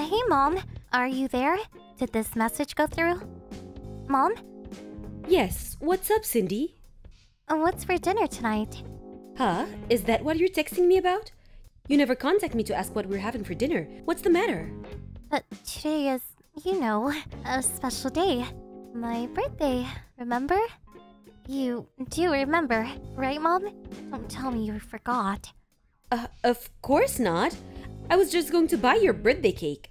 Hey, Mom. Are you there? Did this message go through? Mom? Yes, what's up, Cindy? What's for dinner tonight? Huh? Is that what you're texting me about? You never contact me to ask what we're having for dinner. What's the matter? But today is, a special day. My birthday, remember? You do remember, right, Mom? Don't tell me you forgot. Of course not. I was just going to buy your birthday cake.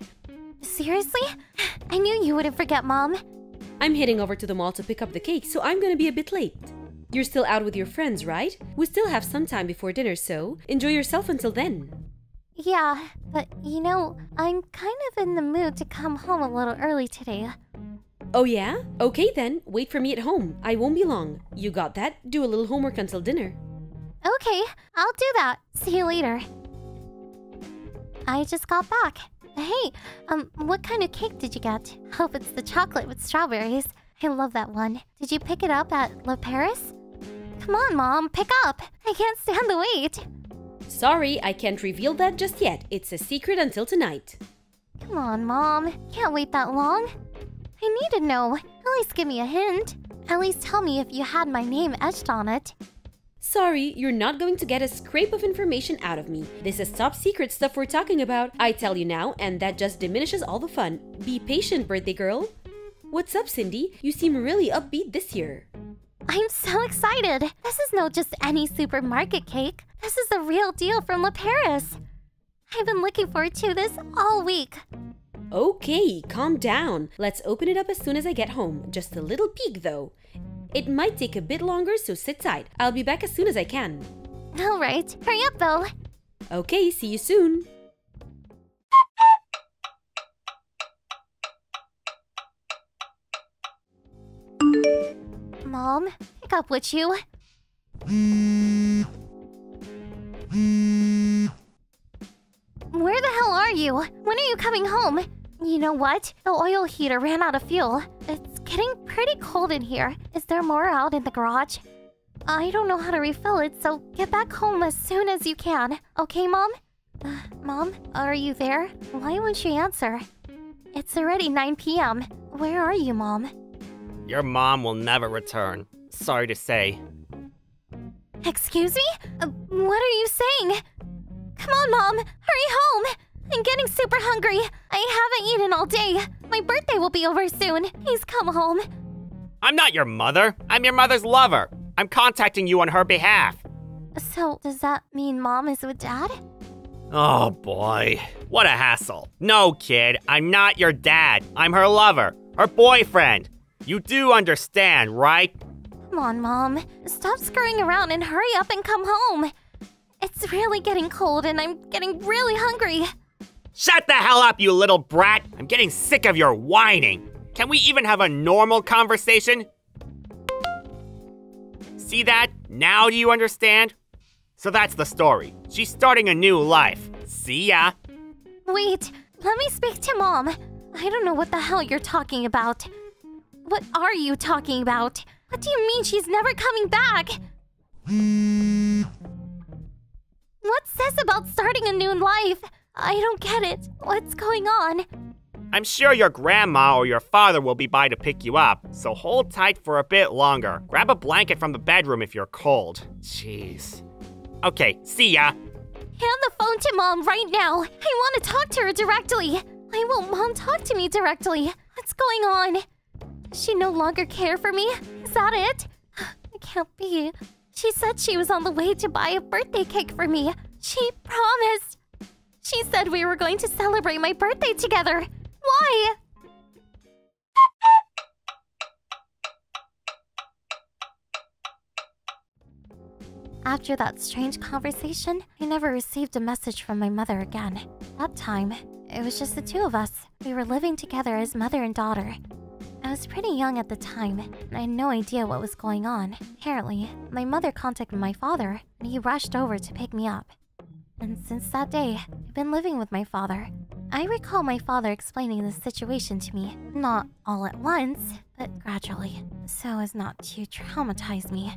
Seriously? I knew you wouldn't forget, Mom. I'm heading over to the mall to pick up the cake, so I'm gonna be a bit late. You're still out with your friends, right? We still have some time before dinner, so enjoy yourself until then. Yeah, but I'm kind of in the mood to come home a little early today. Oh yeah? Okay then, wait for me at home. I won't be long. You got that? Do a little homework until dinner. Okay, I'll do that. See you later. I just got back. Hey, what kind of cake did you get? Hope it's the chocolate with strawberries. I love that one. Did you pick it up at Le Paris? Come on, Mom, pick up. I can't stand the wait. Sorry, I can't reveal that just yet. It's a secret until tonight. Come on, Mom. Can't wait that long. I need to know. At least give me a hint. At least tell me if you had my name etched on it. Sorry, you're not going to get a scrape of information out of me. This is top secret stuff we're talking about. I tell you now, and that just diminishes all the fun. Be patient, birthday girl. What's up, Cindy? You seem really upbeat this year. I'm so excited. This is not just any supermarket cake. This is the real deal from Le Paris. I've been looking forward to this all week. Okay, calm down. Let's open it up as soon as I get home. Just a little peek, though. It might take a bit longer, so sit tight. I'll be back as soon as I can. All right, hurry up, though. Okay, see you soon. Mom, pick up, would you? Where the hell are you? When are you coming home? You know what? The oil heater ran out of fuel. It's getting pretty cold in here. Is there more out in the garage? I don't know how to refill it, so get back home as soon as you can. Okay, Mom? Mom, are you there? Why won't you answer? It's already 9 p.m. Where are you, Mom? Your mom will never return. Sorry to say. Excuse me? What are you saying? Come on, Mom! Hurry home! I'm getting super hungry. I haven't eaten all day. My birthday will be over soon. Please come home. I'm not your mother. I'm your mother's lover. I'm contacting you on her behalf. So, does that mean Mom is with Dad? Oh boy, what a hassle. No, kid, I'm not your dad. I'm her lover, her boyfriend. You do understand, right? Come on, Mom. Stop screwing around and hurry up and come home. It's really getting cold and I'm getting really hungry. Shut the hell up, you little brat! I'm getting sick of your whining. Can we even have a normal conversation? See that? Now do you understand? So that's the story. She's starting a new life. See ya. Wait, let me speak to Mom. I don't know what the hell you're talking about. What are you talking about? What do you mean she's never coming back? What's this about starting a new life? I don't get it. What's going on? I'm sure your grandma or your father will be by to pick you up, so hold tight for a bit longer. Grab a blanket from the bedroom if you're cold. Jeez. Okay, see ya. Hand the phone to Mom right now. I want to talk to her directly. Why won't Mom talk to me directly? What's going on? Does she no longer care for me? Is that it? It can't be. She said she was on the way to buy a birthday cake for me. She promised. She said we were going to celebrate my birthday together. Why? After that strange conversation, I never received a message from my mother again. That time, it was just the two of us. We were living together as mother and daughter. I was pretty young at the time, and I had no idea what was going on. Apparently, my mother contacted my father, and he rushed over to pick me up. And since that day, I've been living with my father. I recall my father explaining the situation to me, not all at once, but gradually, so as not to traumatize me.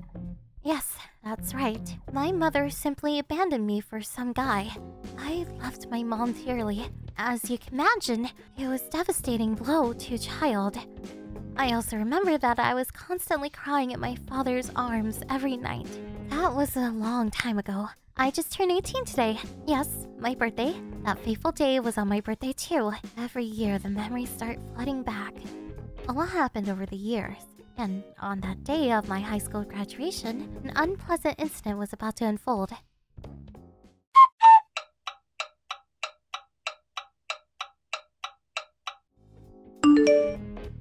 Yes, that's right. My mother simply abandoned me for some guy. I loved my mom dearly. as you can imagine, it was a devastating blow to a child. I also remember that I was constantly crying at my father's arms every night. That was a long time ago. I just turned 18 today. Yes, my birthday. That fateful day was on my birthday too. Every year the memories start flooding back. A lot happened over the years. And on that day of my high school graduation, an unpleasant incident was about to unfold.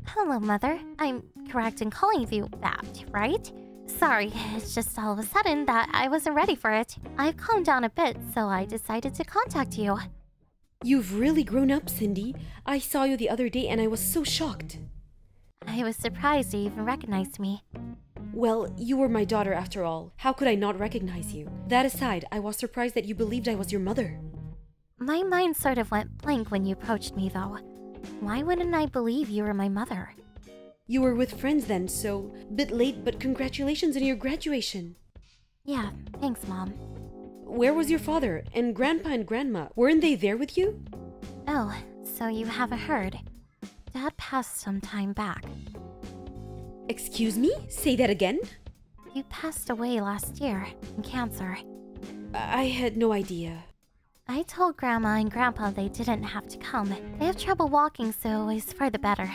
Hello, Mother. I'm correct in calling you that, right? Sorry, it's just all of a sudden that I wasn't ready for it. I've calmed down a bit, so I decided to contact you. You've really grown up, Cindy. I saw you the other day and I was so shocked. I was surprised you even recognized me. Well, you were my daughter after all. How could I not recognize you? That aside, I was surprised that you believed I was your mother. My mind sort of went blank when you approached me, though. Why wouldn't I believe you were my mother? You were with friends then, so bit late, but congratulations on your graduation. Yeah, thanks, Mom. Where was your father? And Grandpa and Grandma, weren't they there with you? Oh, so you haven't heard. Dad passed some time back. Excuse me? Say that again? He passed away last year from cancer. I had no idea. I told Grandma and Grandpa they didn't have to come. They have trouble walking, so it's for the better.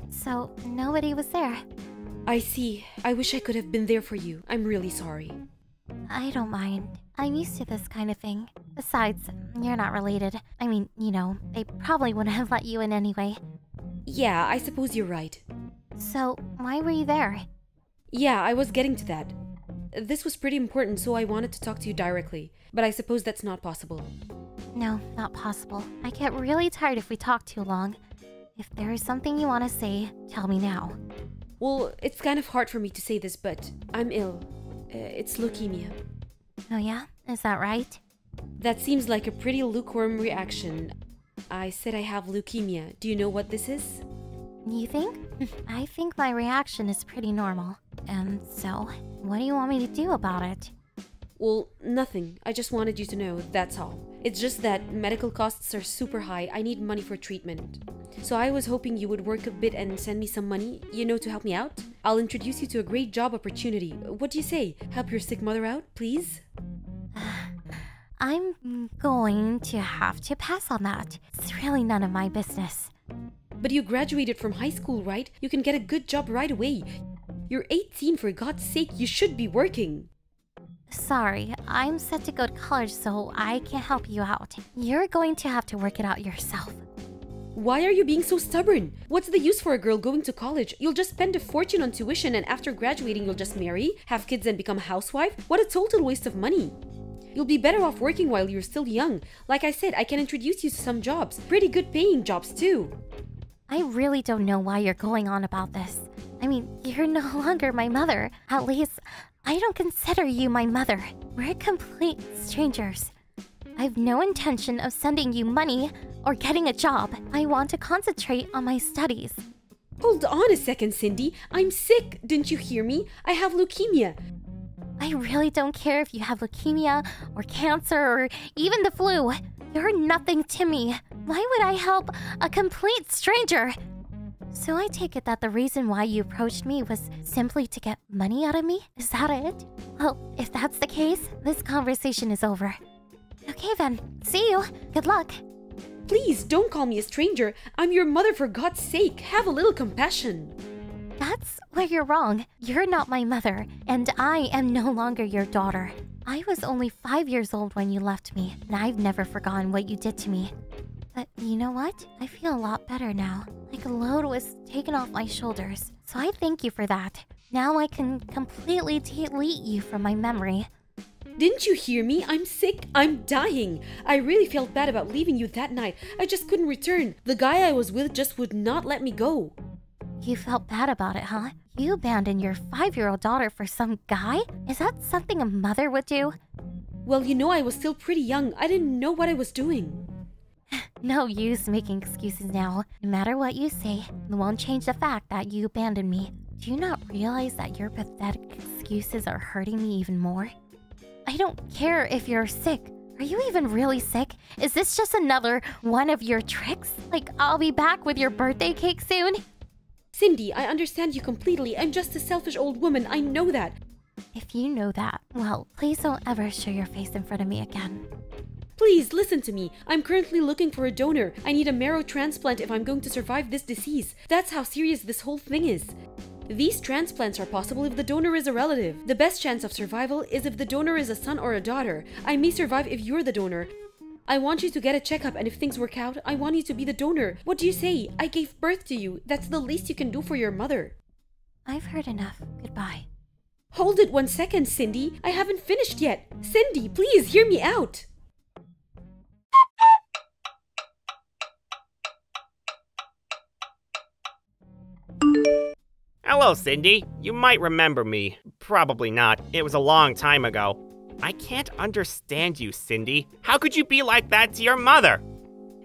So nobody was there. I see. I wish I could have been there for you. I'm really sorry. I don't mind. I'm used to this kind of thing. Besides, you're not related. I mean, you know, they probably wouldn't have let you in anyway. Yeah, I suppose you're right. So, why were you there? Yeah, I was getting to that. This was pretty important, so I wanted to talk to you directly. But I suppose that's not possible. No, not possible. I get really tired if we talk too long. If there is something you want to say, tell me now. Well, it's kind of hard for me to say this, but I'm ill. It's leukemia. Oh yeah? Is that right? That seems like a pretty lukewarm reaction. I said I have leukemia. Do you know what this is? You think? I think my reaction is pretty normal. So, what do you want me to do about it? Well, nothing. I just wanted you to know, that's all. It's just that medical costs are super high. I need money for treatment. So I was hoping you would work a bit and send me some money, you know, to help me out. I'll introduce you to a great job opportunity. What do you say? Help your sick mother out, please? I'm going to have to pass on that. It's really none of my business. But you graduated from high school, right? You can get a good job right away. You're 18, for God's sake, you should be working. Sorry, I'm set to go to college, so I can't help you out. You're going to have to work it out yourself. Why are you being so stubborn? What's the use for a girl going to college? You'll just spend a fortune on tuition and after graduating you'll just marry, have kids and become a housewife? What a total waste of money. You'll be better off working while you're still young. Like I said, I can introduce you to some jobs. Pretty good paying jobs too. I really don't know why you're going on about this. I mean, you're no longer my mother. At least, I don't consider you my mother. We're complete strangers. I have no intention of sending you money or getting a job. I want to concentrate on my studies. Hold on a second, Cindy. I'm sick. Didn't you hear me? I have leukemia. I really don't care if you have leukemia or cancer or even the flu. You're nothing to me. Why would I help a complete stranger? So I take it that the reason why you approached me was simply to get money out of me? Is that it? Well, if that's the case, this conversation is over. Okay then, see you. Good luck. Please, don't call me a stranger. I'm your mother, for God's sake. Have a little compassion. That's where you're wrong. You're not my mother, and I am no longer your daughter. I was only 5 years old when you left me, and I've never forgotten what you did to me. But you know what? I feel a lot better now. Like a load was taken off my shoulders. So I thank you for that. Now I can completely delete you from my memory. Didn't you hear me? I'm sick. I'm dying. I really felt bad about leaving you that night. I just couldn't return. The guy I was with just would not let me go. You felt bad about it, huh? You abandoned your 5-year-old daughter for some guy? Is that something a mother would do? Well, you know, I was still pretty young. I didn't know what I was doing. No use making excuses now. No matter what you say, it won't change the fact that you abandoned me. Do you not realize that your pathetic excuses are hurting me even more? I don't care if you're sick. Are you even really sick? Is this just another one of your tricks? Like, I'll be back with your birthday cake soon? Cindy, I understand you completely. I'm just a selfish old woman. I know that. If you know that, well, please don't ever show your face in front of me again. Please, listen to me. I'm currently looking for a donor. I need a marrow transplant if I'm going to survive this disease. That's how serious this whole thing is. These transplants are possible if the donor is a relative. The best chance of survival is if the donor is a son or a daughter. I may survive if you're the donor. I want you to get a checkup, and if things work out, I want you to be the donor. What do you say? I gave birth to you. That's the least you can do for your mother. I've heard enough. Goodbye. Hold it 1 second, Cindy. I haven't finished yet. Cindy, please hear me out. Hello, Cindy. You might remember me. Probably not. It was a long time ago. I can't understand you, Cindy. How could you be like that to your mother?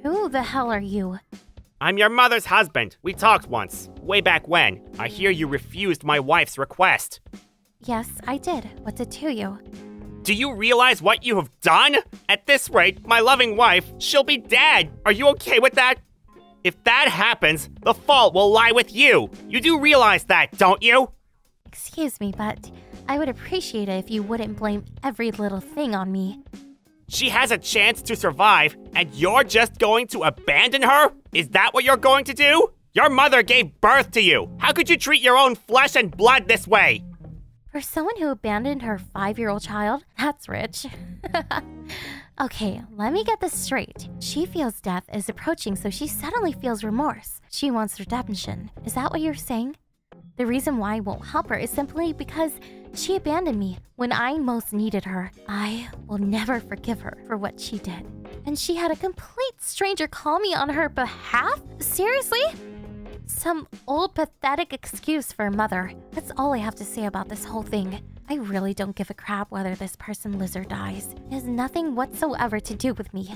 Who the hell are you? I'm your mother's husband. We talked once, way back when. I hear you refused my wife's request. Yes, I did. What's it to you? Do you realize what you have done? At this rate, my loving wife, she'll be dead. Are you okay with that? If that happens, the fault will lie with you. You do realize that, don't you? Excuse me, but I would appreciate it if you wouldn't blame every little thing on me. She has a chance to survive, and you're just going to abandon her? Is that what you're going to do? Your mother gave birth to you. How could you treat your own flesh and blood this way? For someone who abandoned her 5-year-old child, that's rich. Okay, let me get this straight. She feels death is approaching, so she suddenly feels remorse. She wants redemption. Is that what you're saying? The reason why I won't help her is simply because she abandoned me when I most needed her. I will never forgive her for what she did. And she had a complete stranger call me on her behalf? Seriously? Some old pathetic excuse for a mother. That's all I have to say about this whole thing. I really don't give a crap whether this person lives or dies. It has nothing whatsoever to do with me.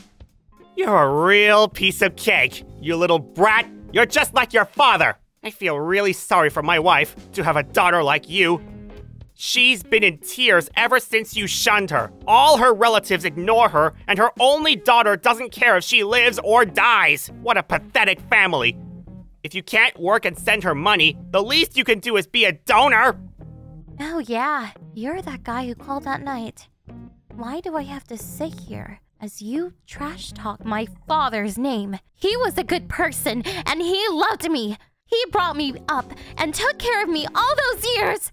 You're a real piece of cake, you little brat. You're just like your father. I feel really sorry for my wife to have a daughter like you. She's been in tears ever since you shunned her. All her relatives ignore her, and her only daughter doesn't care if she lives or dies. What a pathetic family. If you can't work and send her money, the least you can do is be a donor. Oh yeah, you're that guy who called that night. Why do I have to sit here as you trash talk my father's name? He was a good person, and he loved me. He brought me up and took care of me all those years.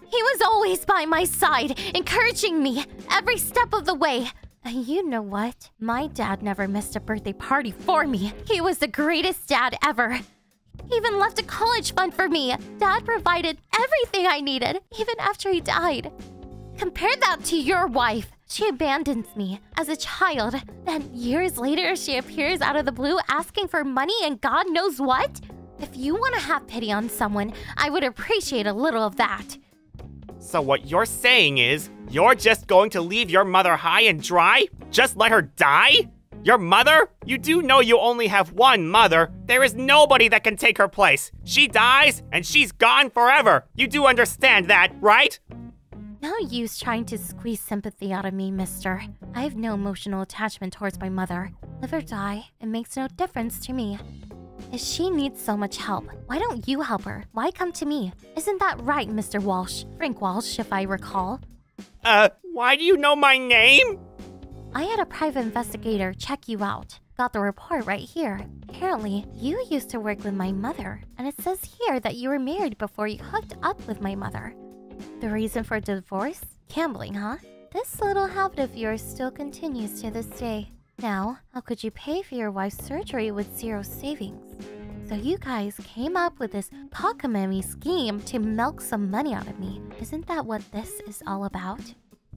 He was always by my side, encouraging me every step of the way. And you know what? My dad never missed a birthday party for me. He was the greatest dad ever. He even left a college fund for me. Dad provided everything I needed, even after he died. Compare that to your wife. She abandons me as a child. Then years later, she appears out of the blue asking for money and God knows what? If you want to have pity on someone, I would appreciate a little of that. So what you're saying is, you're just going to leave your mother high and dry? Just let her die? Your mother? You do know you only have one mother. There is nobody that can take her place. She dies, and she's gone forever. You do understand that, right? No use trying to squeeze sympathy out of me, mister. I have no emotional attachment towards my mother. Live or die, it makes no difference to me. If she needs so much help, why don't you help her? Why come to me? Isn't that right, Mr. Walsh? Frank Walsh, if I recall. Why do you know my name? I had a private investigator check you out. Got the report right here. Apparently, you used to work with my mother, and it says here that you were married before you hooked up with my mother. The reason for divorce? Gambling, huh? This little habit of yours still continues to this day. Now, how could you pay for your wife's surgery with zero savings? So you guys came up with this cockamamie scheme to milk some money out of me. Isn't that what this is all about?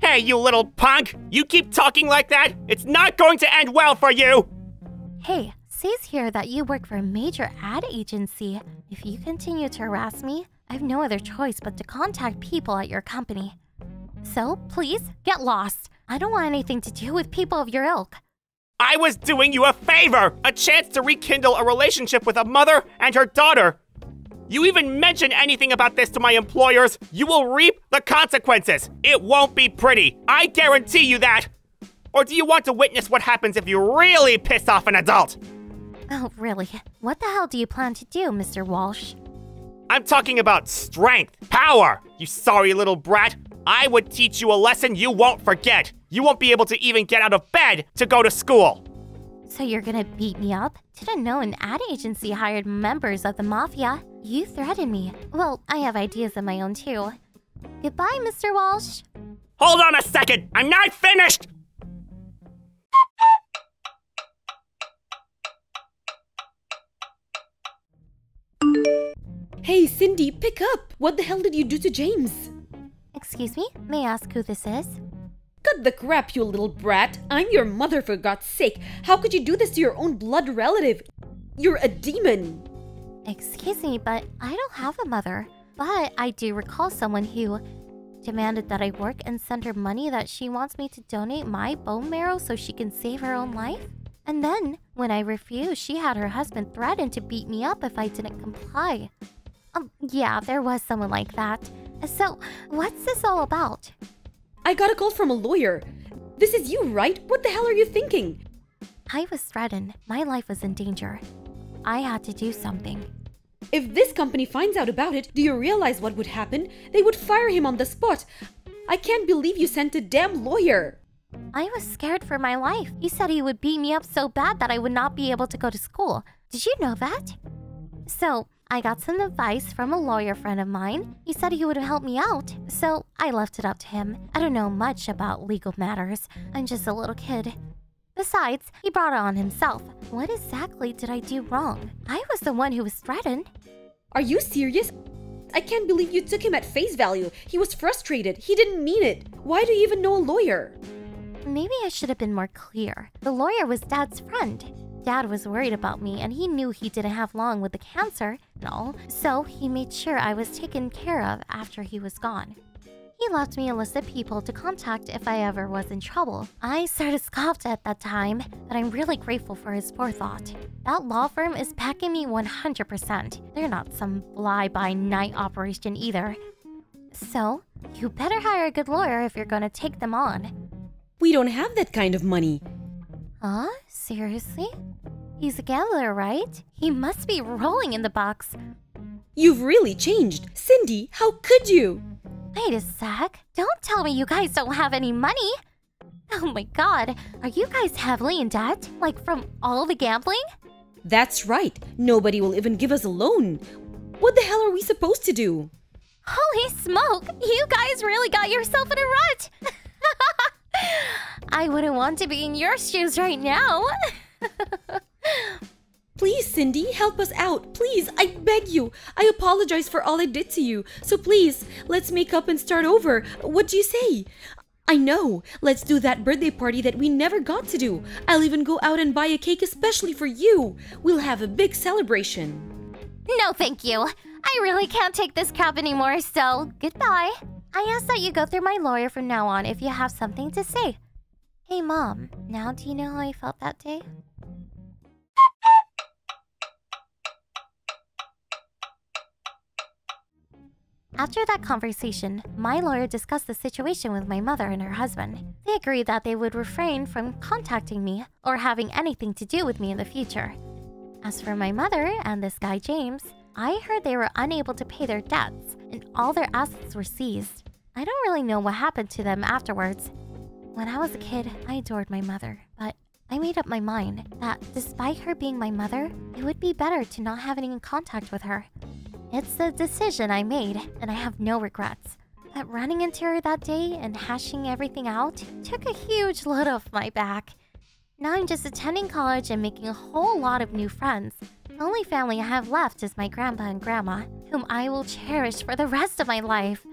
Hey, you little punk! You keep talking like that, it's not going to end well for you! Hey, says here that you work for a major ad agency. If you continue to harass me, I have no other choice but to contact people at your company. So, please, get lost. I don't want anything to do with people of your ilk. I was doing you a favor! A chance to rekindle a relationship with a mother and her daughter! You even mention anything about this to my employers, you will reap the consequences! It won't be pretty, I guarantee you that! Or do you want to witness what happens if you really piss off an adult? Oh, really? What the hell do you plan to do, Mr. Walsh? I'm talking about strength, power, you sorry little brat. I would teach you a lesson you won't forget. You won't be able to even get out of bed to go to school. So you're gonna beat me up? Didn't know an ad agency hired members of the mafia. You threatened me. Well, I have ideas of my own too. Goodbye, Mr. Walsh. Hold on a second, I'm not finished! Hey, Cindy, pick up! What the hell did you do to James? Excuse me? May I ask who this is? Cut the crap, you little brat! I'm your mother, for God's sake! How could you do this to your own blood relative? You're a demon! Excuse me, but I don't have a mother. But I do recall someone who demanded that I work and send her money that she wants me to donate my bone marrow so she can save her own life. And then, when I refused, she had her husband threaten to beat me up if I didn't comply. Yeah, there was someone like that. So, what's this all about? I got a call from a lawyer. This is you, right? What the hell are you thinking? I was threatened. My life was in danger. I had to do something. If this company finds out about it, do you realize what would happen? They would fire him on the spot. I can't believe you sent a damn lawyer. I was scared for my life. He said he would beat me up so bad that I would not be able to go to school. Did you know that? So, I got some advice from a lawyer friend of mine. He said he would help me out, so I left it up to him. I don't know much about legal matters. I'm just a little kid. Besides, he brought it on himself. What exactly did I do wrong? I was the one who was threatened. Are you serious? I can't believe you took him at face value. He was frustrated. He didn't mean it. Why do you even know a lawyer? Maybe I should have been more clear. The lawyer was Dad's friend. Dad was worried about me and he knew he didn't have long with the cancer and all, so he made sure I was taken care of after he was gone. He left me a list of people to contact if I ever was in trouble. I sort of scoffed at that time, but I'm really grateful for his forethought. That law firm is backing me 100%. They're not some fly-by-night operation either. So, you better hire a good lawyer if you're gonna take them on. We don't have that kind of money. Huh? Seriously? He's a gambler, right? He must be rolling in the bucks. You've really changed. Cindy, how could you? Wait a sec. Don't tell me you guys don't have any money. Oh my god, are you guys heavily in debt? Like from all the gambling? That's right. Nobody will even give us a loan. What the hell are we supposed to do? Holy smoke! You guys really got yourself in a rut! I wouldn't want to be in your shoes right now. Please, Cindy, help us out. Please, I beg you. I apologize for all I did to you. So please, let's make up and start over. What do you say? I know. Let's do that birthday party that we never got to do. I'll even go out and buy a cake especially for you. We'll have a big celebration. No, thank you. I really can't take this crap anymore, so goodbye. I ask that you go through my lawyer from now on if you have something to say. Hey, Mom, now do you know how I felt that day? After that conversation, my lawyer discussed the situation with my mother and her husband. They agreed that they would refrain from contacting me or having anything to do with me in the future. As for my mother and this guy James, I heard they were unable to pay their debts and all their assets were seized. I don't really know what happened to them afterwards. When I was a kid, I adored my mother, but I made up my mind that despite her being my mother, it would be better to not have any contact with her. It's the decision I made, and I have no regrets. But running into her that day and hashing everything out took a huge load off my back. Now I'm just attending college and making a whole lot of new friends. The only family I have left is my grandpa and grandma, whom I will cherish for the rest of my life.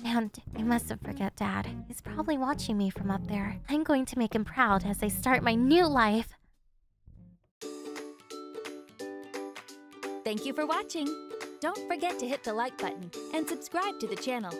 And I mustn't forget Dad. He's probably watching me from up there. I'm going to make him proud as I start my new life. Thank you for watching. Don't forget to hit the like button and subscribe to the channel.